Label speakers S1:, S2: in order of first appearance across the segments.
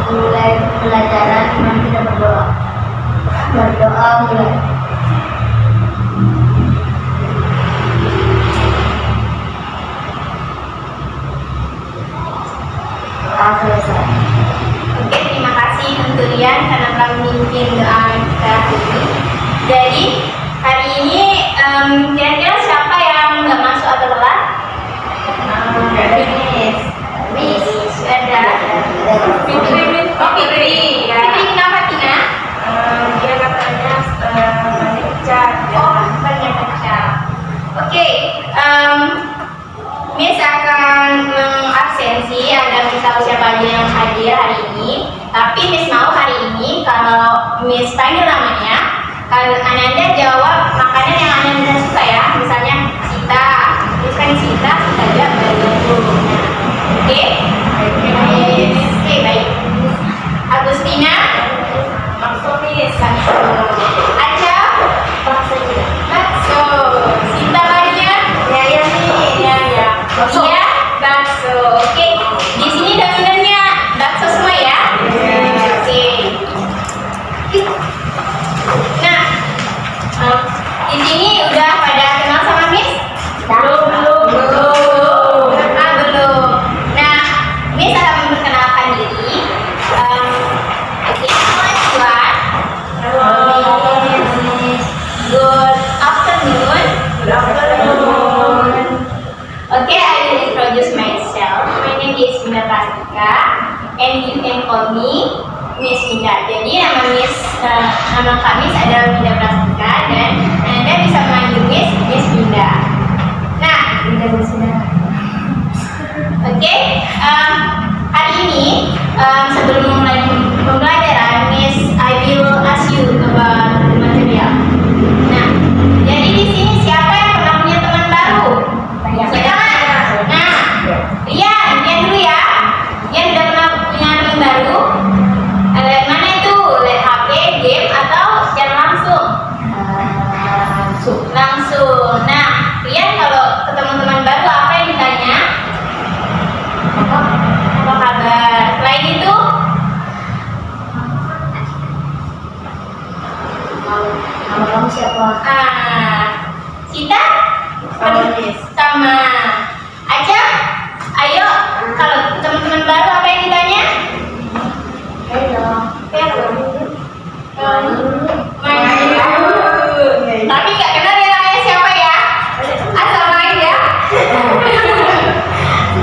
S1: mulai pelajaran, mari kita berdoa. Berdoa mulai. Selesai.
S2: Oke, terima kasih untuk Rian karena telah memimpin doa kita hari ini. Jadi hari ini kira-kira siapa yang nggak masuk atau telat? Miss, ada. Fitri. Fitri kenapa Tina?
S1: Dia katanya banyak cat.
S2: Oh, banyak baca. Oke, Miss akan mengabsensi agar Miss tahu siapa aja yang hadir hari ini. Tapi Miss mau hari ini kalau Miss panggil namanya, kalau Ananda jawab makanan yang Ananda suka ya. Misalnya Sita, Miss panggil Sita aja baru. Oke? Oke, baik. Agustina,
S1: Maksud Miss.
S2: Aca, bakso. Sinta Maria,
S1: Ya nih.
S2: ya. Iya, bakso. Oke, di sini dominannya bakso semua ya. Oke. Nah, di sini udah pada kenal sama Miss? Belum. Nah, Miss akan memperkenalkan diri. Oke, Tuan. Good afternoon. Okay, I will introduce myself. My name is Minda Prastika, and you can call me Miss Minda. Jadi nama kami adalah Minda Prastika dan Anda bisa memanggil Miss Minda. Nah, oke, hari ini sebelum memulai pembelajaran, Miss, I will ask you about the material. Nah, jadi di sini siapa yang pernah punya teman baru? Silakan. Nah, Rian dulu ya. Rian udah pernah punya teman baru? Lihat mana itu? Lihat HP, game, atau secara langsung? Langsung. Nah, Rian kalau ketemu teman baru apa yang ditanya? Apa kabar? Selain itu?
S1: Nama kamu siapa?
S2: Sita?
S1: Sama, Miss.
S2: Sama. Aca? Ayo, kalau teman-teman baru apa yang ditanya?
S1: Hello.
S2: Main. Tapi nggak kenal ya namanya siapa ya? Asal main ya.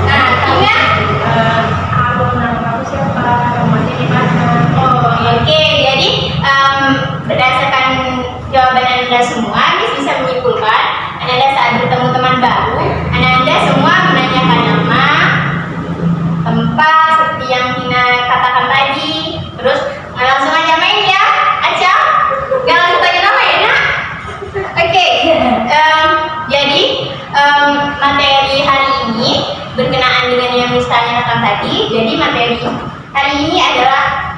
S2: Nah, Tina?
S1: Nama kamu siapa? Rumahnya di mana?
S2: Oh, oke. Jadi berdasarkan jawaban Anda semua, Miss bisa menyimpulkan Anda saat bertemu teman baru, Anda semua menanyakan nama, tempat seperti yang Tina katakan tadi, terus langsung aja main ya, Aca. Gak langsung tanya nama ya, Nak? Oke. Jadi materi hari ini berkenaan dengan yang Miss tanyakan tadi. Jadi materi hari ini adalah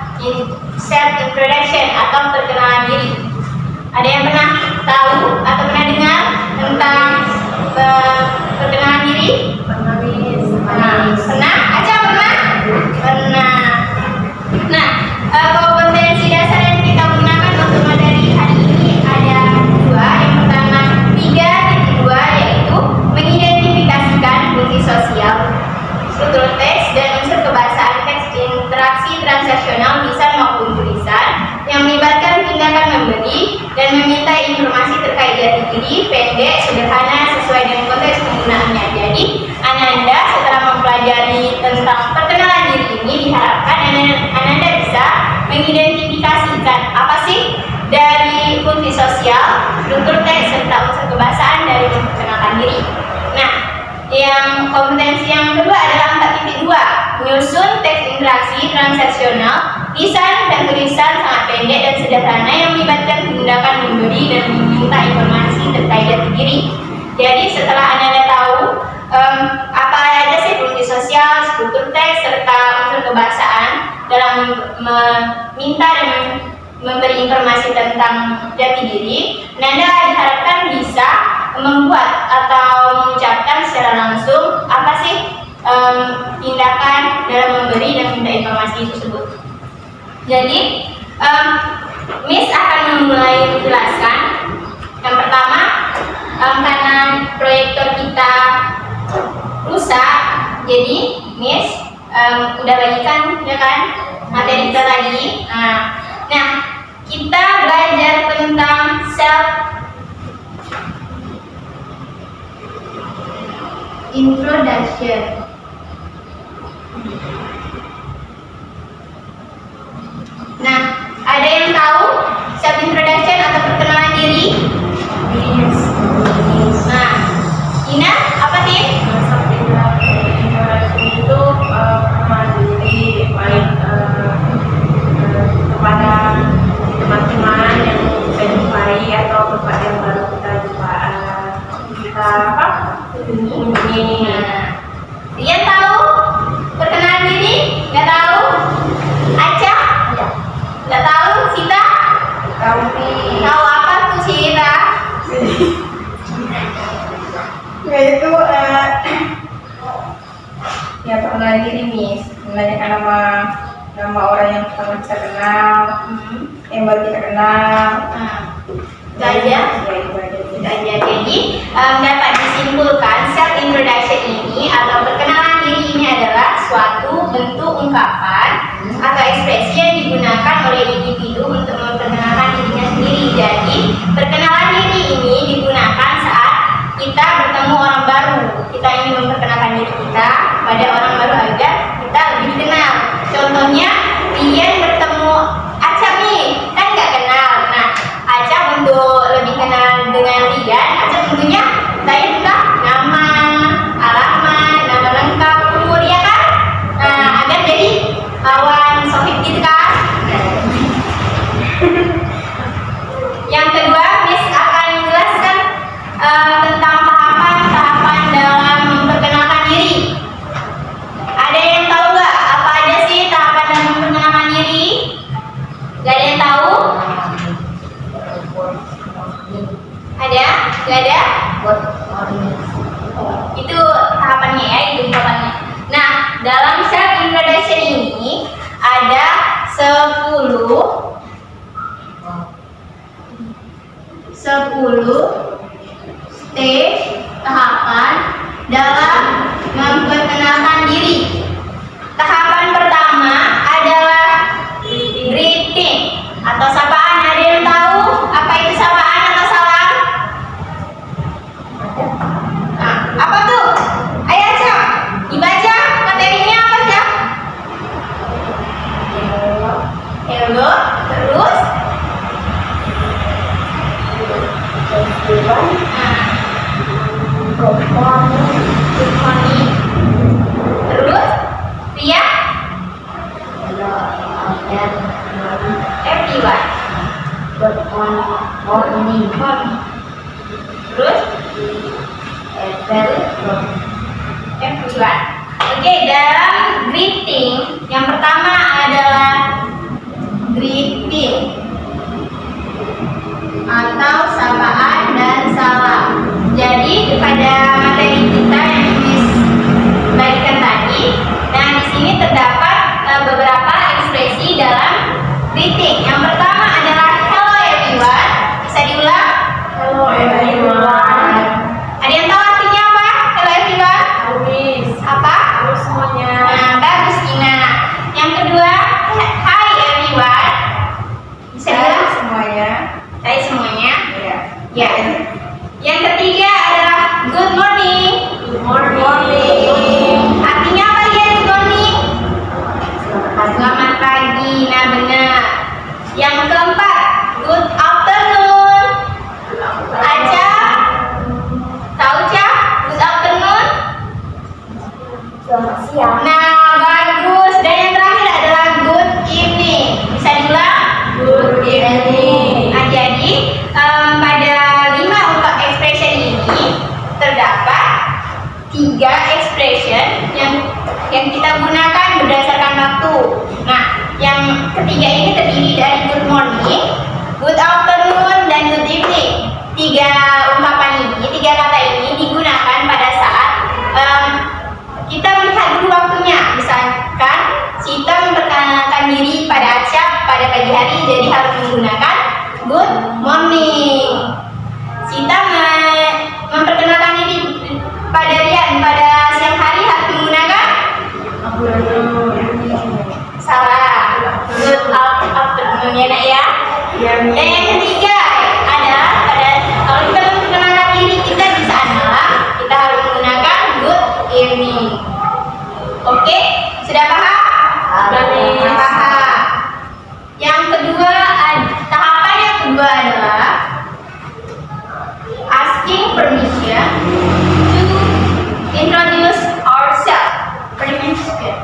S2: self introduction atau perkenalan diri. Ada yang pernah tahu atau pernah dengar tentang perkenalan diri? Pernah? Aca pernah? Pernah. Nah, kompetensi dasar yang kita gunakan untuk materi hari ini ada dua. Yang pertama 3.2 yaitu mengidentifikasikan fungsi sosial, struktur teks dan unsur kebahasaan teks, interaksi transaksional lisan maupun tulisan yang melibatkan tindakan memberi dan meminta informasi terkait jati diri, pendek, sederhana, sesuai dengan konteks penggunaannya. Jadi, Ananda setelah mempelajari tentang perkenalan diri ini, diharapkan Ananda bisa mengidentifikasikan apa sih dari fungsi sosial, struktur teks, serta unsur kebahasaan dari memperkenalkan diri. Nah, yang kompetensi yang kedua adalah 4.2, menyusun teks interaksi transaksional, lisan dan tulisan sangat pendek dan sederhana yang melibatkan tindakan memberi dan meminta informasi terkait jati diri. Jadi setelah Anda tahu apa aja sih fungsi sosial, struktur teks, serta unsur kebahasaan dalam meminta dan memberi informasi tentang jati diri, Anda diharapkan bisa membuat atau mengucapkan secara langsung apa sih tindakan dalam memberi dan minta informasi tersebut. Jadi, Miss akan memulai menjelaskan. Yang pertama, karena proyektor kita rusak, jadi Miss udah bagikan ya kan materi kita tadi. Nah, kita belajar tentang self introduction. Nah, ada yang tahu self introduction atau perkenalan diri?
S1: Yes.
S2: Nah, Ina, apa sih?
S1: Itu perkenalan diri baik kepada teman-teman yang kita jumpai atau kepada yang baru kita kunjungi.
S2: Rian tahu perkenalan diri? Nggak tahu? Aca? Nggak tahu? Sita?
S1: Tahu nih.
S2: Tahu apa tuh Sita?
S1: Yaitu ya perkenalan diri Miss, menanyakan nama orang yang pertama kita kenal, yang baru kita kenal.
S2: Itu aja. Itu aja. Jadi dapat disimpulkan self introduction ini atau perkenalan diri ini adalah suatu bentuk ungkapan atau ekspresi yang digunakan oleh individu untuk memperkenalkan dirinya sendiri. Jadi perkenalan diri ini digunakan saat kita bertemu orang baru. Kita ingin memperkenalkan diri kita pada orang baru agar kita lebih dikenal. Contohnya, Rian bertemu Aca nih, kan nggak kenal. Nah, Aca untuk lebih kenal dengan Rian, Aca tentunya saya minta nama, alamat, nama lengkap, umur ya kan? Nah, agar jadi kawan sohib gitu kan? Yang kedua, Miss akan menjelaskan tentang tahapan-tahapan dalam memperkenalkan diri. Ada yang tahu nggak apa aja sih tahapan dalam memperkenalkan diri? Gak ada yang tahu? Ada? Gak ada? Itu tahapannya ya, itu tahapannya. Nah, dalam self introduction ini ada 10 stage tahapan dalam memperkenalkan diri. Tahapan pertama adalah greeting atau sapaan. Ada yang tahu apa itu sapaan atau salam? Nah, apa tuh? Ayo Aca, dibaca materinya apa Aca? Hello, terus? Good morning. Terus? Ria? Everyone.
S1: Good morning.
S2: Terus? Everyone. Oke, dalam greeting yang pertama adalah greeting atau sapaan dan salam. Jadi pada materi kita yang Miss bagikan tadi, nah di sini terdapat beberapa ekspresi dalam greeting. Yang pertama adalah hello everyone. Bisa diulang?
S1: Hello everyone.
S2: Ada yang tahu artinya apa? Hello everyone?
S1: Miss.
S2: Apa?
S1: Halo semuanya.
S2: Nah, bagus Ina. Yang kedua, hi everyone. Bisa diulang?
S1: Semuanya.
S2: Hai semuanya.
S1: Ya.
S2: Ya. Yang ketiga adalah good morning.
S1: Good morning.
S2: Artinya apa ya good morning? Selamat pagi. Nah benar. Yang keempat, good afternoon. Aca, tahu Ca? Good afternoon.
S1: Selamat siang.
S2: Nah bagus. Dan yang terakhir adalah good evening. Bisa diulang?
S1: Good evening.
S2: Nah, jadi pada 5 ungkap expression ini terdapat 3 expression yang kita gunakan berdasarkan waktu. Nah, yang ketiga ini terdiri dari good morning, good afternoon, dan good evening. 3 ungkapan ini, 3 kata ini digunakan pada saat kita melihat dulu waktunya. Misalkan Sita memperkenalkan diri pada Aca Sudah paham? Paham. Yang kedua, tahapan yang kedua adalah asking permission to introduce ourselves. Permission.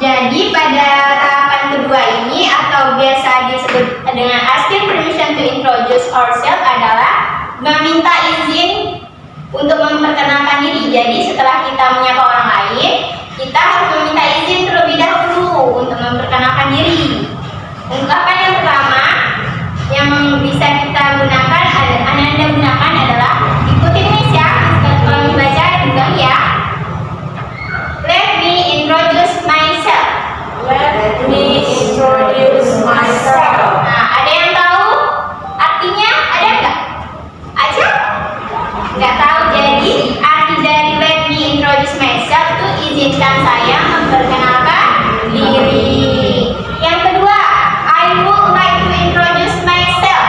S2: Jadi pada tahapan kedua ini atau biasa disebut dengan asking permission to introduce ourselves adalah meminta izin untuk memperkenalkan diri. Jadi setelah kita menyapa orang lain, kita harus meminta izin terlebih dahulu untuk memperkenalkan diri. Ungkapan yang pertama yang bisa kita gunakan, Ananda gunakan adalah ikutin Miss ya. Kalau membaca juga ya. Let me introduce myself.
S1: Let me introduce myself.
S2: Nah, ada yang tahu artinya? Ada nggak? Aja? Nggak tahu. Jadi arti dari let me introduce myself itu izinkan saya memperkenalkan diri. Yang kedua, I would like to introduce myself.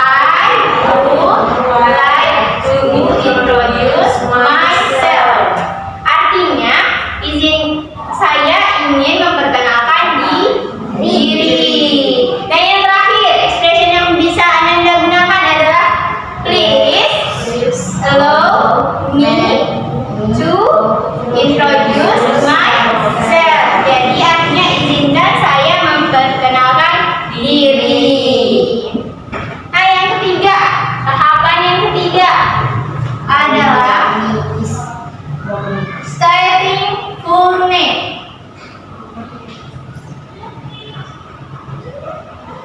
S2: I would like to introduce myself. Artinya izin saya ingin memperkenalkan diri. Dan yang terakhir, expression yang bisa Ananda gunakan adalah please allow me to introduce myself. Jadi artinya izinkan saya memperkenalkan diri. Nah, yang ketiga, tahapan yang ketiga adalah stating full name.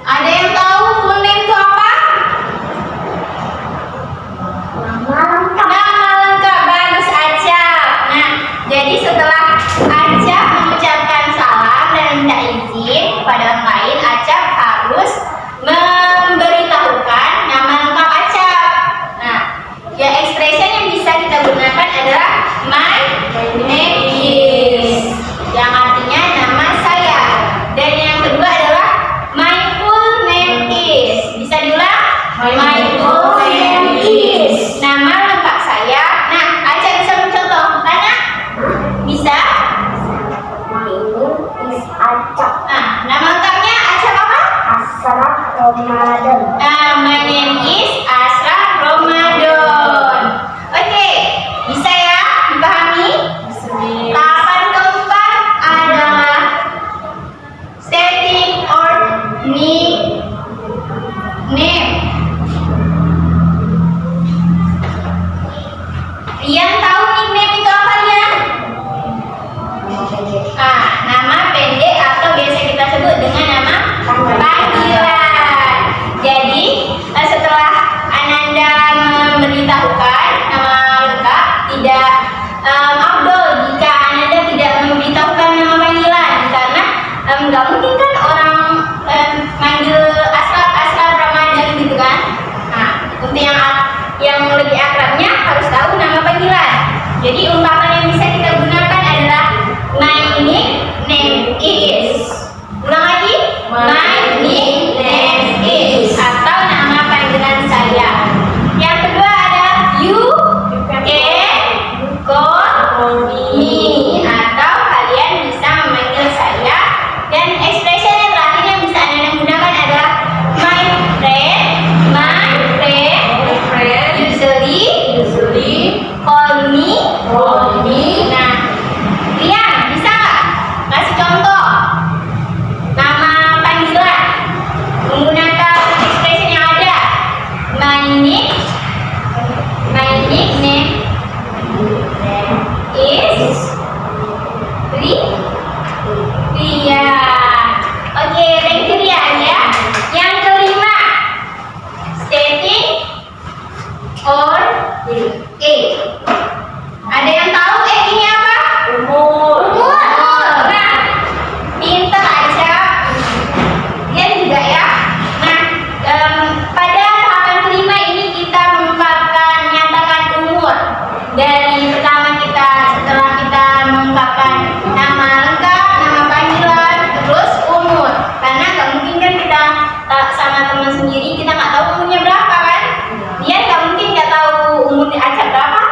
S2: Ada yang tahu full name itu apa? Nama lengkap. Bagus Acap. Nah, jadi setelah Acap mengucapkan salam dan minta izin kepada orang lain, Acap harus memberitahukan nama lengkap Acap. Nah, ya expression yang bisa kita gunakan adalah my name is, yang artinya nama saya. Dan yang kedua adalah my full name is. Bisa diulang? My full name is. Nama lengkap saya. Nah, Aca bisa mencontoh. Tanya? Bisa?
S1: My name is Acap.
S2: Nah, nama lengkapnya Aca apa?
S1: Asraf Ramadan.
S2: My name is Asraf Ramadan. Oke, bisa ya dipahami? Tahapan keempat adalah stating or name. Rian tahu nickname itu apa ya? Nama pendek atau biasa kita sebut dengan nama panggilan. Jadi setelah Ananda memberitahukan nama lengkap, tidak afdol jika Ananda tidak memberitahukan nama panggilan, karena nggak mungkin kan orang manggil Asraf Ramadan gitu kan. Nah, untuk yang lebih akrabnya harus tahu nama panggilan. Jadi ungkapan yang bisa kita gunakan adalah my nickname is. Ulang lagi, my nickname is, atau nama panggilan saya. Yang kedua ada you can call me, atau kalian bisa memanggil saya. Dan expression yang terakhir yang bisa Anda gunakan adalah my friend usually call me. Nah, Rian bisa nggak kasih contoh nama panggilan menggunakan expression yang ada? My nickname is Rian. Oke, thank you Rian ya. Yang kelima, stating or age. Ada yang tahu ini apa? Umur. Nah, pinter aja. Dia juga ya. Nah, pada tahapan kelima ini kita menyatakan umur. Dari pertama setelah kita mengungkapkan nama lengkap, nama panggilan, terus umur. Karena nggak mungkin kan kita sama teman sendiri kita nggak tahu umurnya berapa kan? Dia nggak mungkin nggak tahu umur Aca berapa.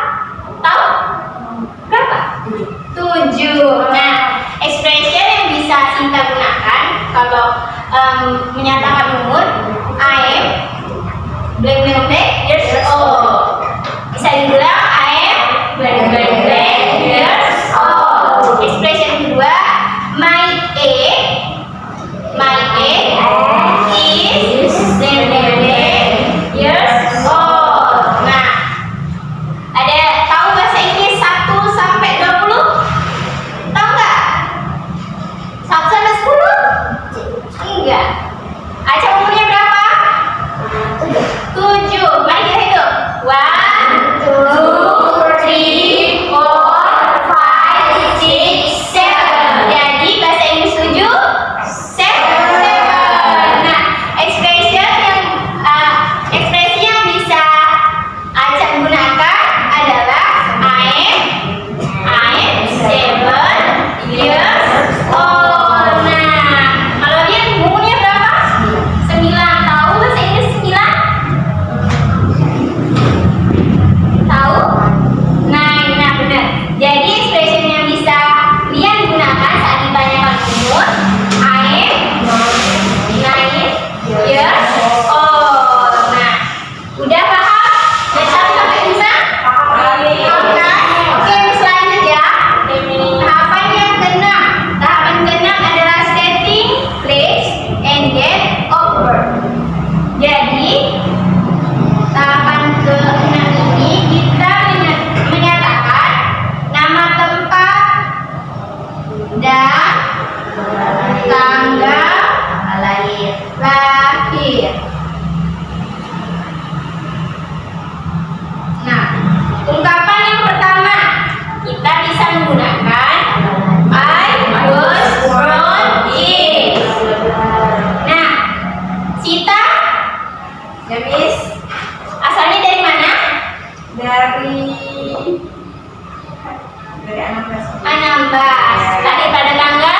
S1: 16.
S2: 16. Lahir pada tanggal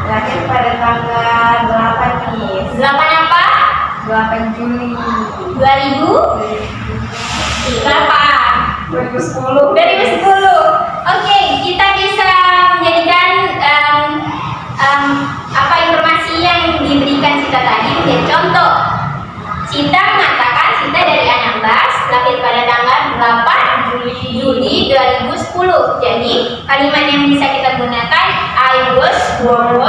S1: Lahir pada tanggal 8 Miss.
S2: 8 apa?
S1: 8 Juli
S2: 2000 berapa?
S1: 2010.
S2: 2010. Oke, kita bisa menjadikan apa informasi yang diberikan Sita tadi menjadi contoh. Sita mengatakan Sita dari Anambas, lahir pada tanggal 8 Juli 2010. Jadi kalimat yang bisa kita gunakan, I was born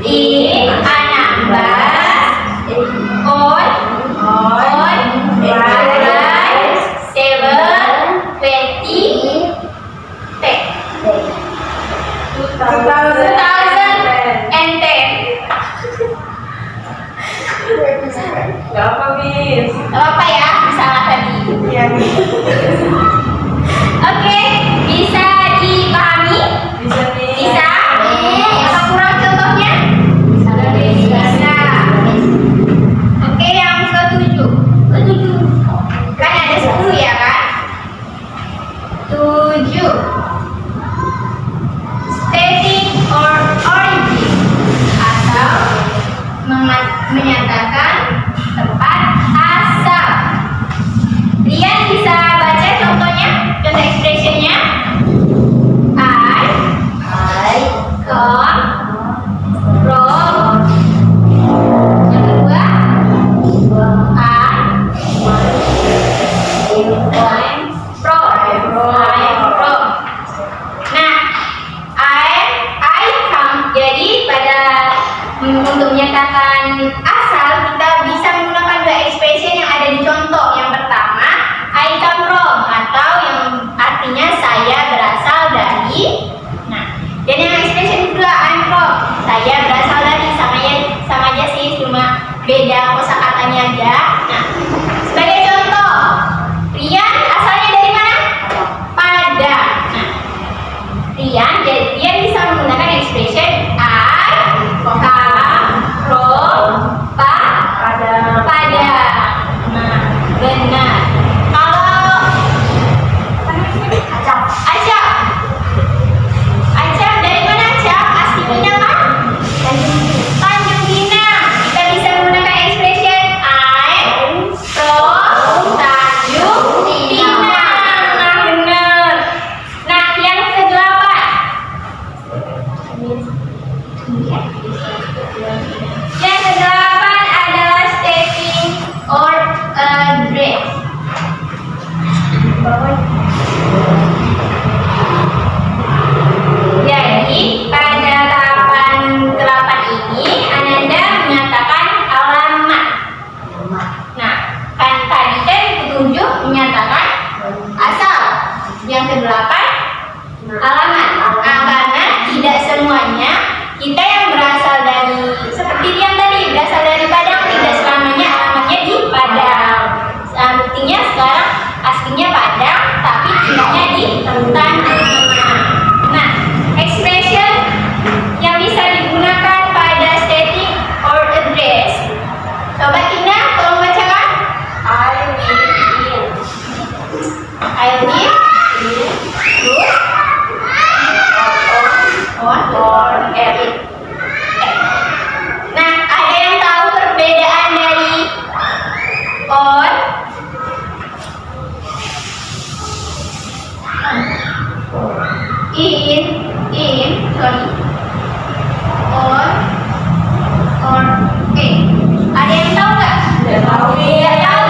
S2: in Anambas on July 7, 2010. 2010.
S1: Gak apa, Miss.
S2: Gak apa ya, salah tadi.
S1: Iya, Miss.
S2: Oke, bisa dipahami?
S1: Bisa, Miss.
S2: Bisa? Apa kurang contohnya? Bisa. Oke, yang ketujuh. Kan ada 10 ya kan? 7. Stating or origin atau menyatakan tempat asal. Rian bisa baca contohnya, contoh expressionnya. I come from. Yang kedua, I'm from. Nah, I come. Jadi pada untuk menyatakan asal kita bisa menggunakan dua expression yang ada di contoh. Yang pertama, I come from atau yang artinya saya berasal dari. Nah, dan yang expression kedua I'm from, saya berasal dari, sama aja sih, cuma beda kosakatanya aja. Nah, sebagai contoh, Rian asalnya dari mana? Padang. Nah, Rian bisa menggunakan expression I come from Padang. Nah, benar. Kalau Acap dari mana Acap? Aslinya apa? Tanjung Pinang. Kita bisa menggunakan expression I'm from Tanjung Pinang. Nah, benar. Nah, yang ke-8. Yang ke-8 adalah stating or address. Jadi pada tahapan ke-8 ini Ananda menyatakan alamat. Nah, kan tadi kan ke-7 menyatakan asal. Yang ke-8 alamat. Nah, karena tidak semuanya kita yang berasal dari, seperti yang tadi berasal dari Padang, tidak selamanya alamatnya di Padang. Buktinya sekarang aslinya Padang tapi tinggalnya di Tanjung. Nah, expression yang bisa digunakan pada stating or address. Coba Tina, tolong bacakan. I live on at. Nah, ada yang tahu perbedaan dari on? On, ada yang tahu nggak? Tidak tahu.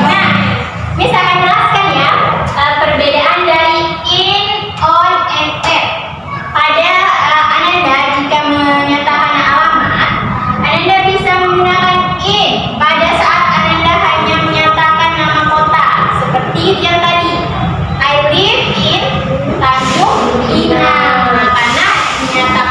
S2: Nah, misalkan jelaskan ya perbedaan dari in, on, and at. Pada Ananda jika menyatakan alamat, Ananda bisa menggunakan in pada saat Ananda hanya menyatakan nama kota, seperti yang tadi. I live in Tanjung Pinang. Nah, karena menyatakan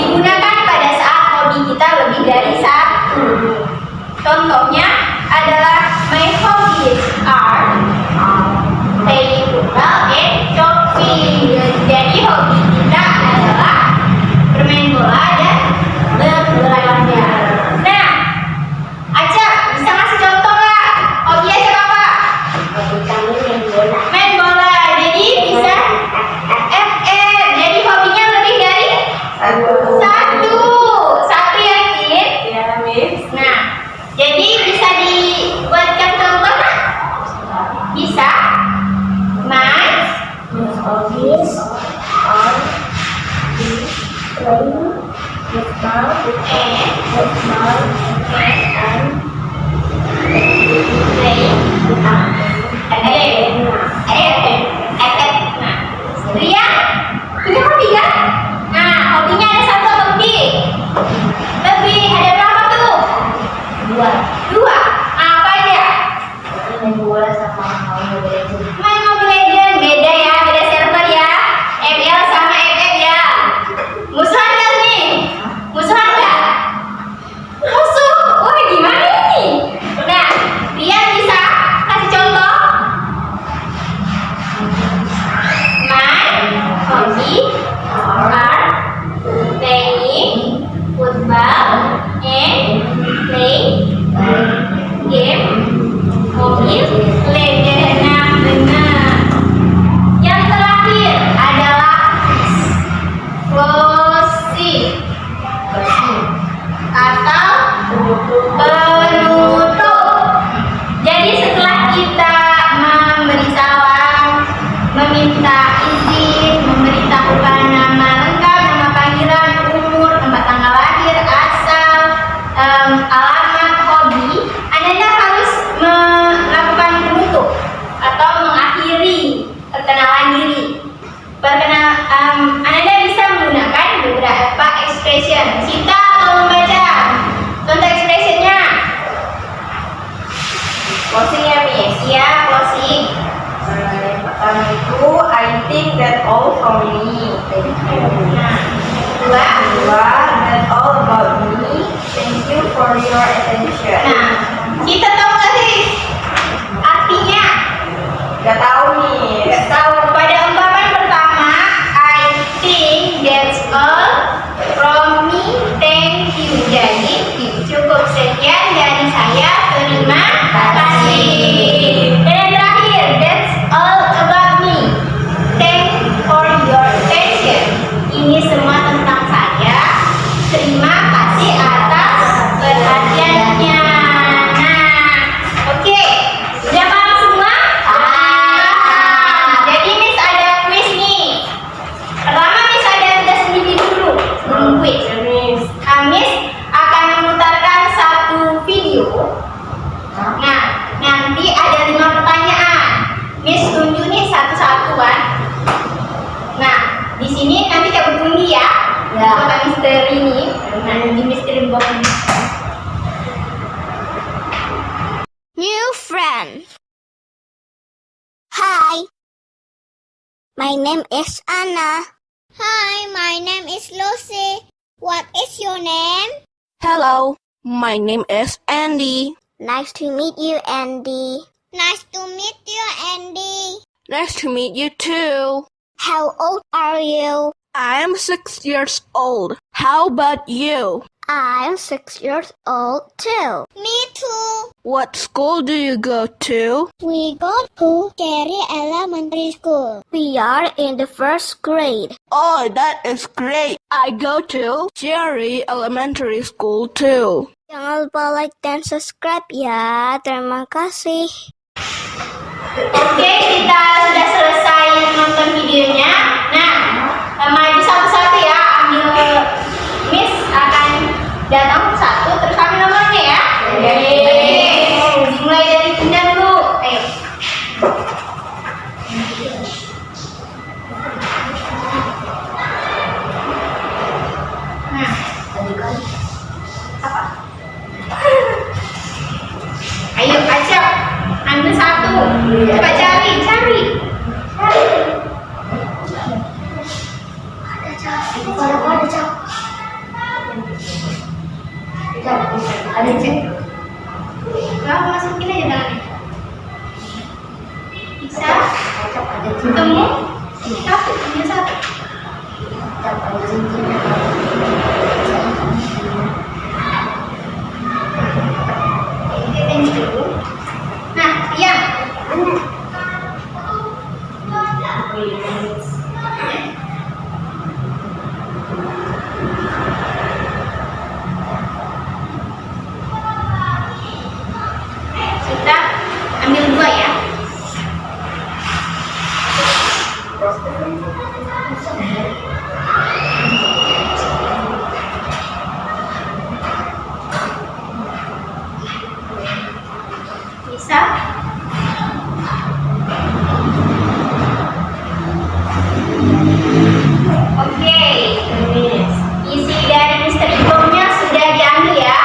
S2: digunakan pada saat hobi kita lebih dari satu. Contohnya adalah my hobbies are playing football and shopping. Jadi hobi kita adalah bermain bola dan berbelanja. Nah, Acap bisa ngasih contoh nggak? Hobi Acap apa?
S3: Hobi kami main bola.
S2: Main bola. Jadi bisa FF. Jadi hobinya lebih dari satu. Satu yakin?
S1: Ya, Miss.
S2: Nah, jadi bisa dibuatkan contoh nggak? Bisa. My
S3: Hobbies are playing football
S2: and
S3: and
S2: Ria punya hobi kan? Nah, hobinya ada satu atau lebih? Lebih, ada berapa tuh? Dua. Apa aja?
S3: main bola sama Mobile Legends.
S2: Main Mobile Legends, beda ya, beda server ya. ML sama FF ya. Musuhan kan nih? Musuhan nggak? Musuh? Wah, gimana ini? Nah, Ria bisa kasih contoh? My hobby are playing football and play game Mobile Legends. Nah, benar. Yang terakhir adalah closing atau penutup. Jadi setelah kita memberi salam, meminta izin, memberitahukan nama lengkap, nama panggilan, umur, tempat tanggal lahir, asal, alamat, hobi, Anda harus melakukan penutup atau mengakhiri perkenalan diri. Anda bisa menggunakan beberapa expression. Sita atau membaca contoh expressionnya.
S1: Closing ya, Miss.
S2: Ya, closing.
S1: Yang pertama itu I think that all from me.
S2: Nah, dua.
S1: Kedua, that's all about me. Thank you for your attention.
S2: Nah, kita tahu nggak sih artinya?
S1: Gak tahu nih.
S2: Nggak tahu. Pada ungkapan pertama, I think that's all from me. Thank you. Jadi cukup sekian dari saya. Terima kasih. Dan yang terakhir, that's all about me. Thank for your attention. Ini semua tentang saya. Terima kasih atas perhatiannya. Nah, oke. Udah paham semua? Jadi Miss ada quiz nih. Pertama Miss ada tugas sendiri dulu sebelum quiz.
S1: Miss.
S2: Miss akan memutarkan satu video. Nah, nanti ada 5 pertanyaan. Miss tunjuk nih satu-satuan. Nah, di sini nanti cabut undi ya.
S3: Ya.
S2: Kotak misteri ini. Nah, di misteri box ini.
S4: New friend. Hi. My name is Anna. Hi, my name is Lucy. What is your name?
S5: Hello, my name is Andy.
S4: Nice to meet you, Andy. Nice to meet you, Andy.
S5: Nice to meet you too.
S4: How old are you?
S5: I am 6 years old. How about you?
S4: I'm 6 years old too. Me too.
S5: What school do you go to?
S4: We go to Cherry Elementary School. We are in the first grade.
S5: Oh, that is great. I go to Cherry Elementary School too.
S4: Jangan lupa like dan subscribe ya. Terima kasih.
S2: Oke, kita sudah selesai nonton videonya. Nah, maju satu-satu ya. Ambil Miss akan datang satu, terus ambil nomornya ya. Oke, mulai dari Bunda dulu. Ayo. Nah, apa? Ayo, Acap, ambil satu. Coba cari.
S3: Ada Cap. Ada cek.
S2: Aku masukin aja tangannya. Bisa?
S3: Kecap ada cincin.
S2: Ketemu? Satu, ambil satu.
S3: Kecap ada cincin.
S2: Oke, thank you. Nah, diam. Kita ambil dua ya. Bisa? Oke. Isi dari misteri bomnya sudah diambil ya.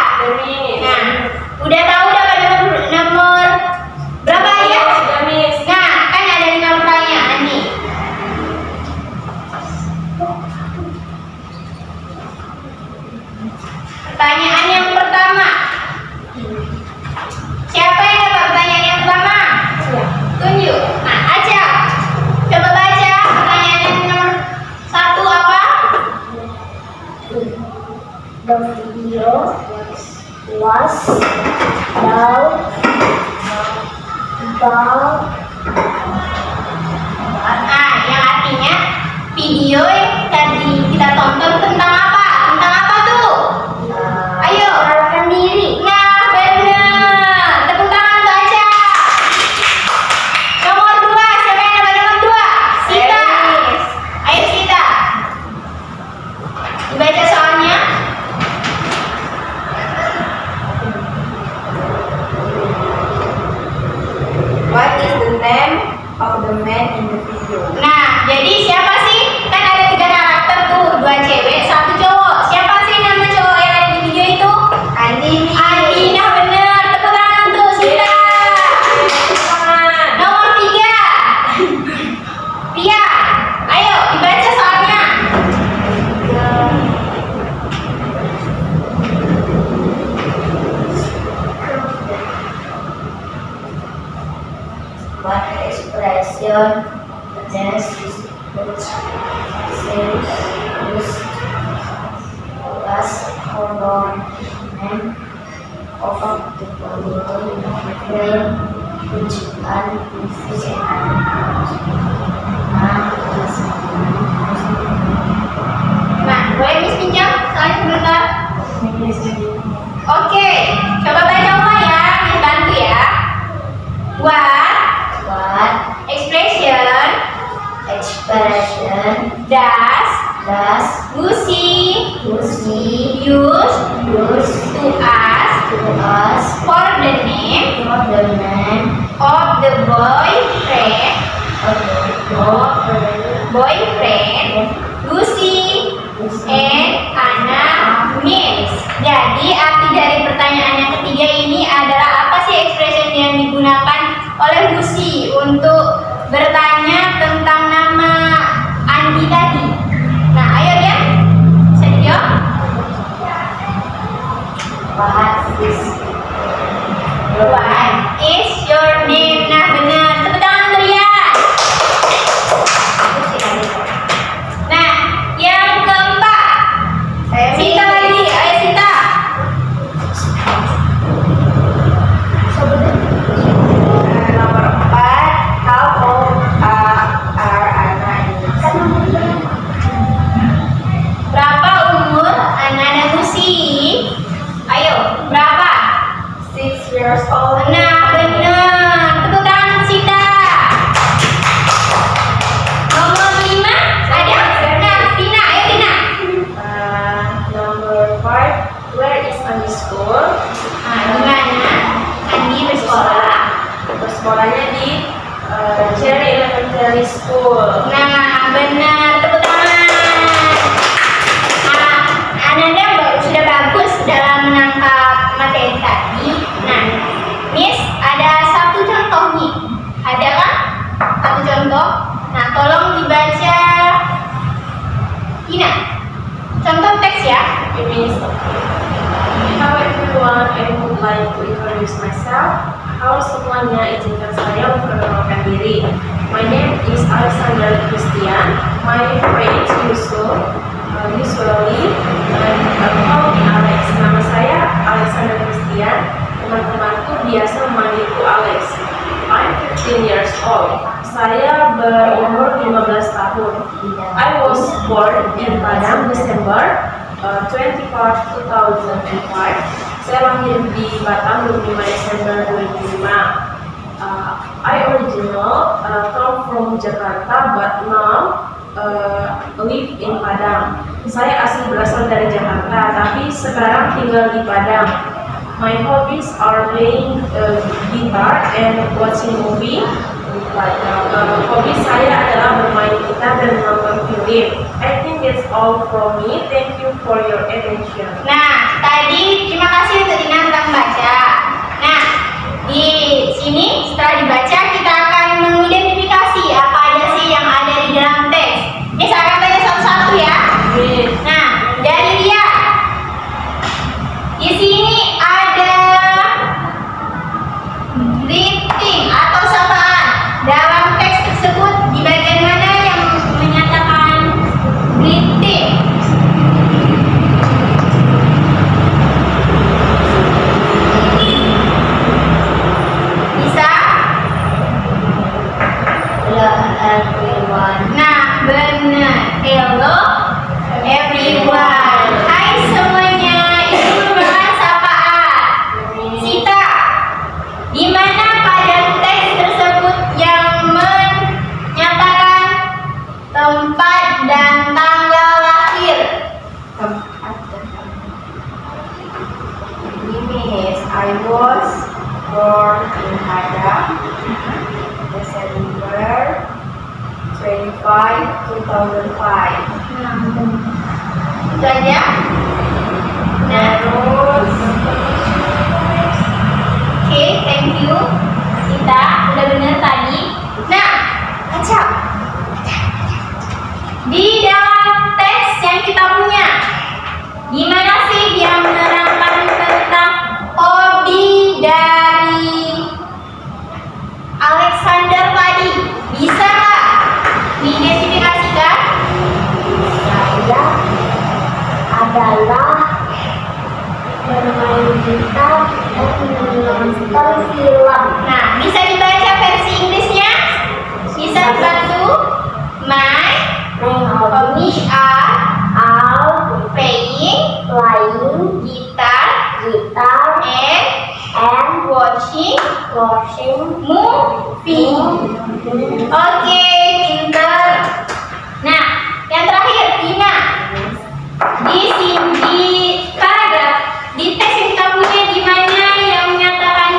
S2: Nah, udah tahu dapat nomor berapa ya? Nah, kan ada 5 pertanyaan nih. Pertanyaan yang pertama. Siapa yang dapat pertanyaan yang pertama? Tunjuk. Nah, Aca. Coba baca pertanyaan yang nomor 1 apa?
S3: The video was about
S2: Nah, yang artinya video yang tadi kita tonton tentang apa? Tentang apa tuh? Ayo.
S3: melarikan diri.
S2: Nah, benar. Tepuk tangan untuk Aca. Nomor 2, siapa yang dapat nomor 2? Sita. Ayo Sita. Dibaca soalnya.
S1: What is the name of the man in the video?
S2: Nah, jadi siapa sih? Kan ada 3 karakter tuh, 2 cewek, 1 cowok. Siapa sih nama cowok yang ada di video itu? Andi. Nah bener. Tepuk tangan tuh Sita. Nomor 3. Tia. Ayo dibaca soalnya.
S3: What expression does which says was component of the political frame which are
S2: Nah, boleh Miss pinjam soalnya sebentar. Oke, coba baca semua ya, Miss bantu ya. What expression does Lucy use to ask for the name of the boyfriend Lucy and Anna means. Jadi arti dari pertanyaan yang ketiga ini adalah apa sih expression yang digunakan oleh Lucy untuk bertanya tentang nama Andi tadi. Nah, ayo ya, bisa dijawab. What is your name? Nah, benar. Tepuk tangan untuk Rian. Nah, yang keempat. Sita lagi. Ayo Sita.
S1: Nomor 4. How old are Anna and Lucy?
S2: Berapa umur Anna dan Lucy? Ayo, berapa?
S1: 6 years old.
S2: Nah, benar. Tepuk tangan Sita. Nomor 5 ada? Nah, Tina. Ayo Tina.
S1: Number 5. Where is Andi school?
S2: Nah, di mana Andi bersekolah?
S1: Sekolahnya di Cherry Elementary School.
S2: Nah, benar. Tepuk tangan. Nah, Ananda sudah bagus dalam menangkap materi tadi. Nah, Miss, ada satu contoh nih. Ada kan? Satu contoh. Nah, tolong dibaca. Tina, contoh teks ya.
S1: Miss.
S6: Hello everyone, I would like to introduce myself. Halo semuanya, izinkan saya memperkenalkan diri. My name is Alexander Christian. My friends usually call me Alex. Nama saya Alexander Christian. Teman-temanku biasa memanggilku Alex. I'm 15 years old. Saya berumur 15 tahun. I was born in Padang, Desember 24, 2005. Saya lahir di Batam 25 Desember 2005. I original come from Jakarta but now live in Padang. Saya asli berasal dari Jakarta tapi sekarang tinggal di Padang. My hobbies are playing guitar and watching movie. Hobi saya adalah bermain gitar dan menonton film. I think that's all from me. Thank you for your attention.
S2: Nah, tadi terima kasih untuk Dina telah membaca. Nah, di sini setelah dibaca kita akan mengidentifikasi apa aja sih yang ada di dalam teks. Ini saya akan tanya satu-satu ya. Nah, dari dia, di sini ada greeting atau sapaan. Dalam teks tersebut di bagian mana yang menyatakan greeting? Bisa?
S3: Hello everyone.
S2: Nah, benar. Hello everyone. Hai semuanya. Itu merupakan sapaan. Sita, di mana pada teks tersebut yang menyatakan tempat dan tanggal lahir?
S1: Miss, I was born in Padang, December 25, 2005.
S2: Itu aja. Nah,
S1: Terus,
S2: oke, thank you. Sita, udah bener tadi. Nah, baca. Di dalam teks yang kita punya, gimana sih yang menerangkan tentang hobi dari Alexander tadi? Bisa nggak diidentifikasikan?
S3: Saya adalah bermain gitar dan menonton film.
S2: Nah, bisa dibaca versi Inggrisnya? Bisa dibantu? My hobbies are playing guitar and watching movie. Oke, pinter. Nah, yang terakhir, Tina. Di sini paragraf di teks yang kita punya di mana yang menyatakan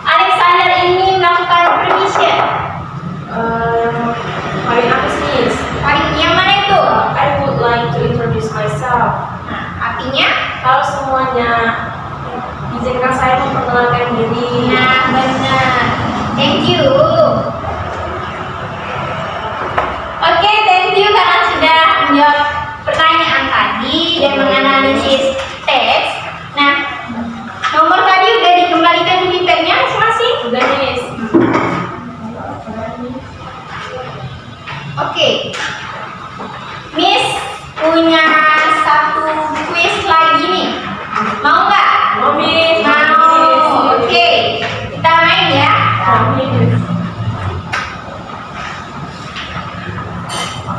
S2: Alexander ini melakukan permission.
S6: Paling apa sih?
S2: Paling yang mana itu?
S6: I would like to introduce myself.
S2: Nah, artinya?
S6: Halo semuanya, izinkan saya memperkenalkan diri.
S2: Nah, benar. Thank you. Oke, thank you karena sudah menjawab pertanyaan tadi dan menganalisis teks. Nah, nomor tadi udah dikembalikan di pipetnya masing-masing?
S6: Udah, Miss.
S2: Oke. Miss punya satu quiz lagi nih. Mau nggak?
S6: Mau, Miss.
S2: Mau. Oke. Kita main ya.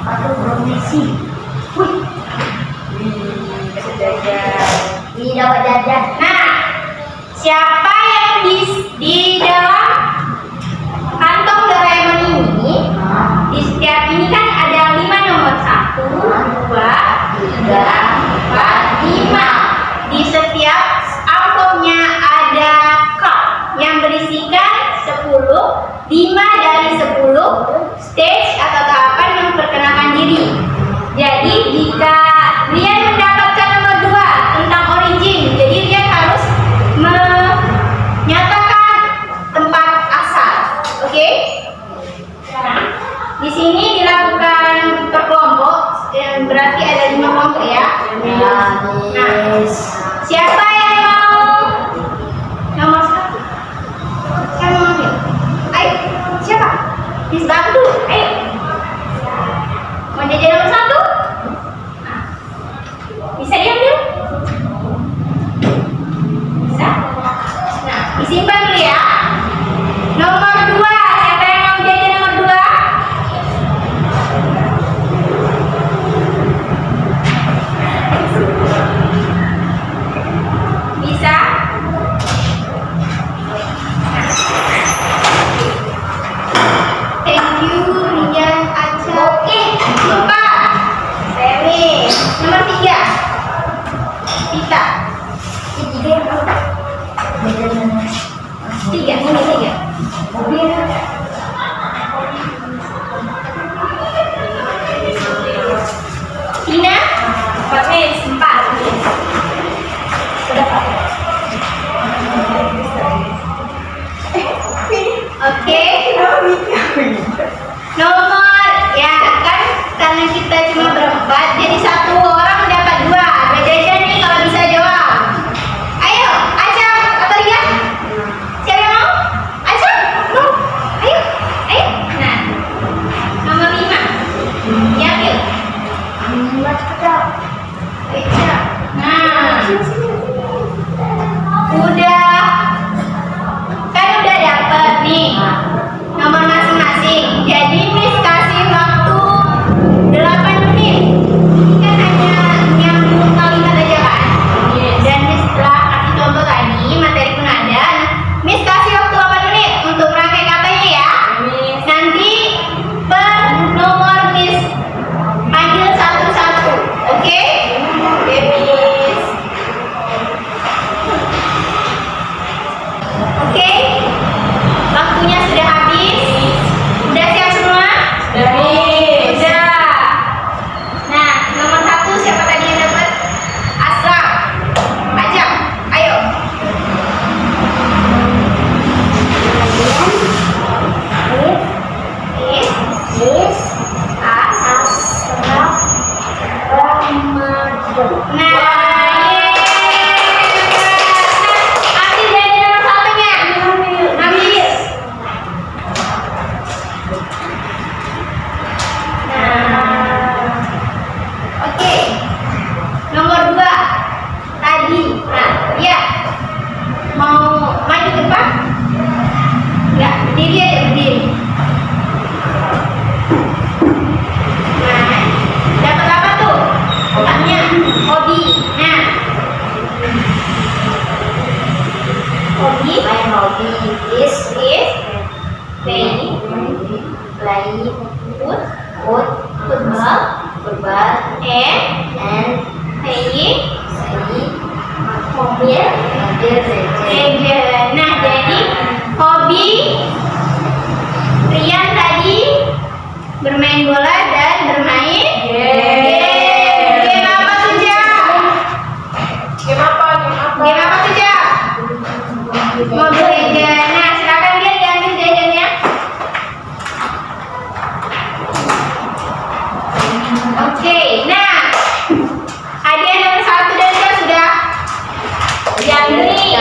S3: Aku promesi.
S1: kasih jajan.
S3: Ini dapat jajan.
S2: Nah, siapa yang di dalam kantong Doraemon ini? Di setiap ini kan ada 5 nomor 1, 2, 3, 4, 5. Di setiap amplopnya ada cup yang berisikan 10, 5 dari 10 stage atau tahapan memperkenalkan diri. Jadi jika Rian mendapatkan nomor 2 tentang origin, jadi Rian harus menyatakan tempat asal. Oke? Nah, di sini dilakukan per kelompok, yang berarti ada 5 kelompok ya. Nah, siapa yang Udah. Kan udah dapet nih nomor masing-masing. Jadi Miss kasih waktu 8 menit. Ini kan hanya nyambung kalimat aja kan? Dan Miss setelah kasih contoh tadi, materi pun ada. Nah, Miss kasih waktu 8 menit untuk merangkai katanya ya. Nanti per nomor Miss panggil satu-satu. Oke? Oke, Miss. Oke? Waktunya sudah habis. Udah siap semua? Udah. Nah, nomor 1 siapa tadi yang dapat? Aslam. Ajak. Ayo. Is.
S3: Asraf Ramadan.
S2: Nah, ambil dari nomor satunya. Ambil. Nah, oke. Nomor 2 tadi. Nah, ya. Mau maju ke depan? Enggak, berdiri aja, berdiri. Nah, dapat apa tuh? Otaknya hobi. Nah, hobi.
S3: My hobby is
S2: Playing
S3: playing
S2: football
S3: football
S2: and
S3: and
S2: playing
S3: playing
S2: mobil
S3: Mobile Legends.
S2: legend. Nah, jadi hobi Rian tadi bermain bola dan bermain game. Game apa tuh, Jak?
S6: Game apa?
S2: Game apa tuh, Jak? Mobile Legend. Nah, silakan dia diambil jajannya. Oke, nah hadiah nomor 1 dan 2 sudah diambil nih.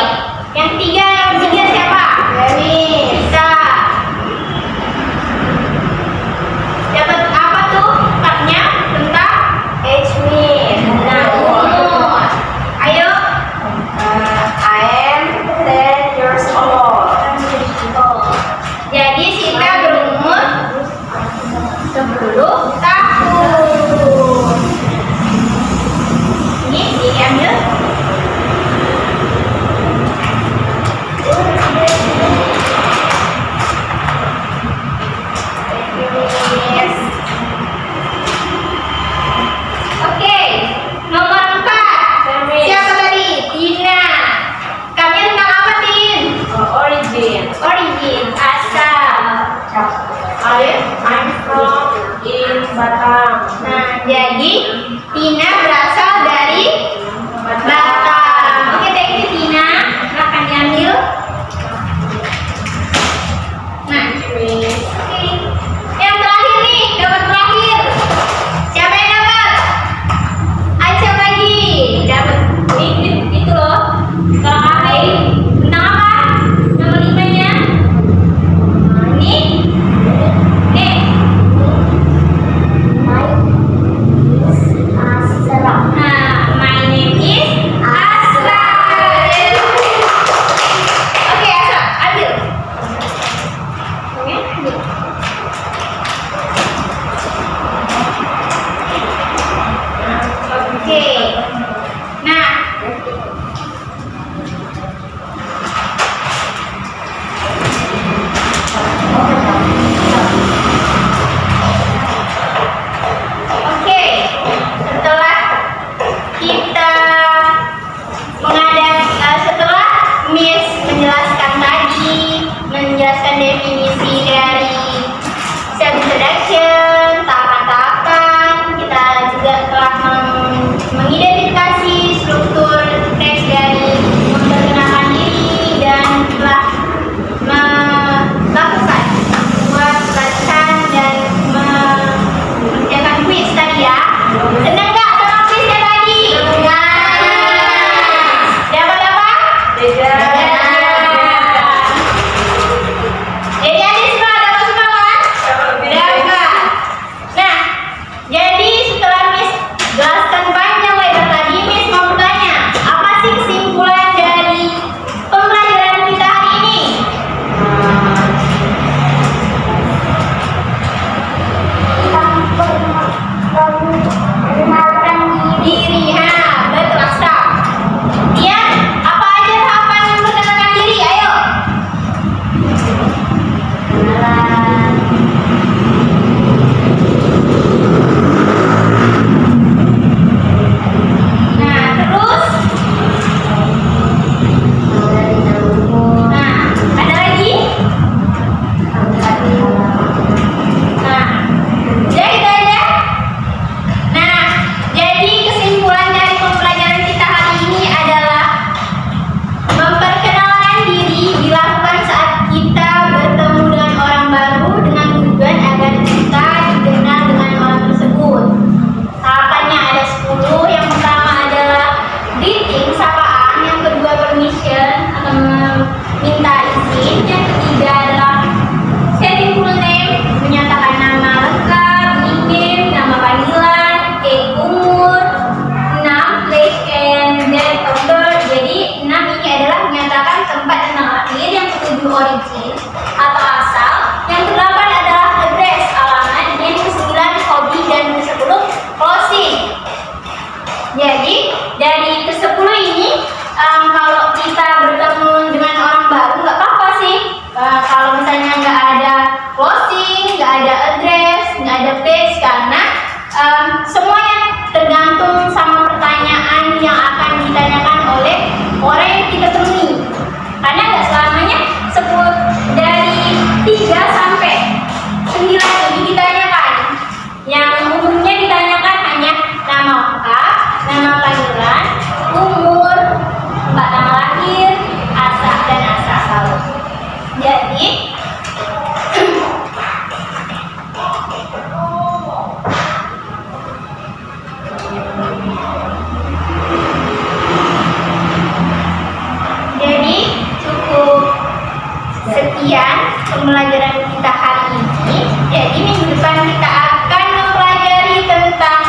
S2: pembelajaran kita hari ini. Jadi minggu depan kita akan mempelajari tentang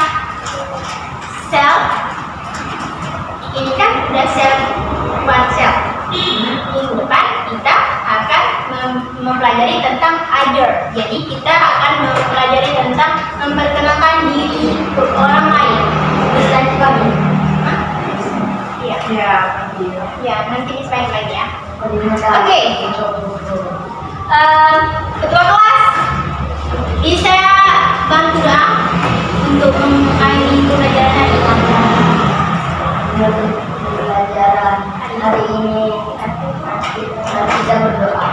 S2: self. Ini kan udah self, oneself. Minggu depan kita akan mempelajari tentang other. Jadi kita akan mempelajari tentang memperkenalkan diri ke orang lain. Bisa kami. Iya.
S6: Ya,
S2: Ya, nanti disesuaikan lagi ya.
S3: Oke.
S2: Oke. Ketua kelas, bisa bantu dong untuk mengakhiri pelajaran hari ini.
S3: Pembelajaran hari ini kita berdoa.